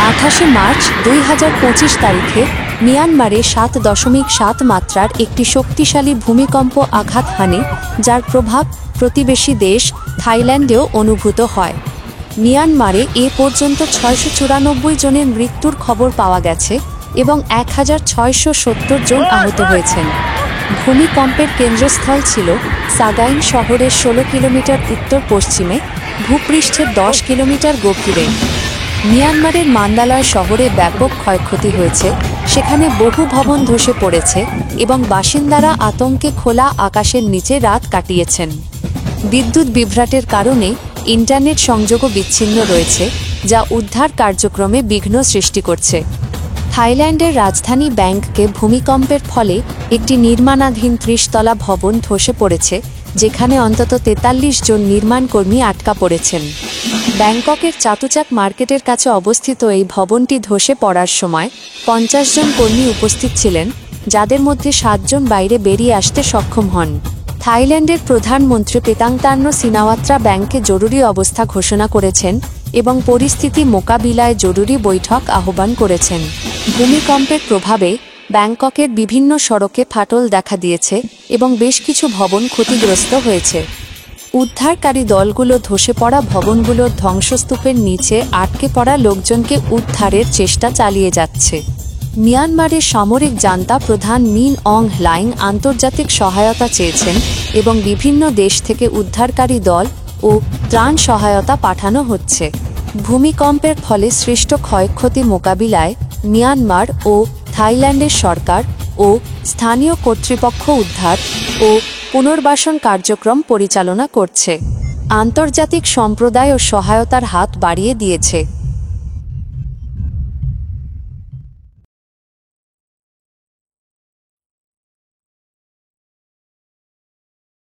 28 March 2025 তারিখে মিয়ানমারে 7.7 মাত্রার একটি শক্তিশালী ভূমিকম্প আঘাত হানে, যার প্রভাব প্রতিবেশী দেশ থাইল্যান্ডেও অনুভূত হয়। মিয়ানমারে এ পর্যন্ত 694 জনের মৃত্যুর খবর পাওয়া গেছে এবং 1670 জন আহত হয়েছেন। ভূমিকম্পের কেন্দ্রস্থল ছিল সাগাইন শহরের 16 কিলোমিটার উত্তর পশ্চিমে, ভূপৃষ্ঠের 10 কিলোমিটার গভীরে। মিয়ানমারের মান্দালয় শহরে ব্যাপক ক্ষয়ক্ষতি হয়েছে, সেখানে বহু ভবন ধসে পড়েছে এবং বাসিন্দারা আতঙ্কে খোলা আকাশের নিচে রাত কাটিয়েছেন। বিদ্যুৎ বিভ্রাটের কারণে ইন্টারনেট সংযোগও বিচ্ছিন্ন রয়েছে, যা উদ্ধার কার্যক্রমে বিঘ্ন সৃষ্টি করছে। থাইল্যান্ডের রাজধানী ব্যাংককে ভূমিকম্পের ফলে একটি নির্মাণাধীন 30 তলা ভবন ধসে পড়েছে, যেখানে অন্তত 43 জন নির্মাণকর্মী আটকা পড়েছেন। ব্যাংককের চাতুচাক মার্কেটের কাছে অবস্থিত এই ভবনটি ধসে পড়ার সময় 50 জন কর্মী উপস্থিত ছিলেন, যাদের মধ্যে 7 জন বাইরে বেরিয়ে আসতে সক্ষম হন। থাইল্যান্ডের প্রধানমন্ত্রী পেতাংতান্ন সিনাওয়াত্রা ব্যাংকে জরুরি অবস্থা ঘোষণা করেছেন এবং পরিস্থিতি মোকাবিলায় জরুরি বৈঠক আহ্বান করেছেন। ভূমিকম্পের প্রভাবে ব্যাংককের বিভিন্ন সড়কে ফাটল দেখা দিয়েছে এবং বেশ কিছু ভবন ক্ষতিগ্রস্ত হয়েছে। উদ্ধারকারী দলগুলো ধসে পড়া ভবনগুলোর ধ্বংসস্তূপের নিচে আটকে পড়া লোকজনকে উদ্ধারের চেষ্টা চালিয়ে যাচ্ছে। মিয়ানমারের সামরিক জান্তা প্রধান মিন অং হ্লাইং আন্তর্জাতিক সহায়তা চেয়েছেন এবং বিভিন্ন দেশ থেকে উদ্ধারকারী দল ও ত্রাণ সহায়তা পাঠানো হচ্ছে। ভূমিকম্পের ফলে সৃষ্ট ক্ষয়ক্ষতি মোকাবিলায় মিয়ানমার ও থাইল্যান্ডের সরকার ও স্থানীয় কর্তৃপক্ষ উদ্ধার ও পুনর্বাসন কার্যক্রম পরিচালনা করছে। আন্তর্জাতিক সম্প্রদায় ও সহায়তার হাত বাড়িয়ে দিয়েছে।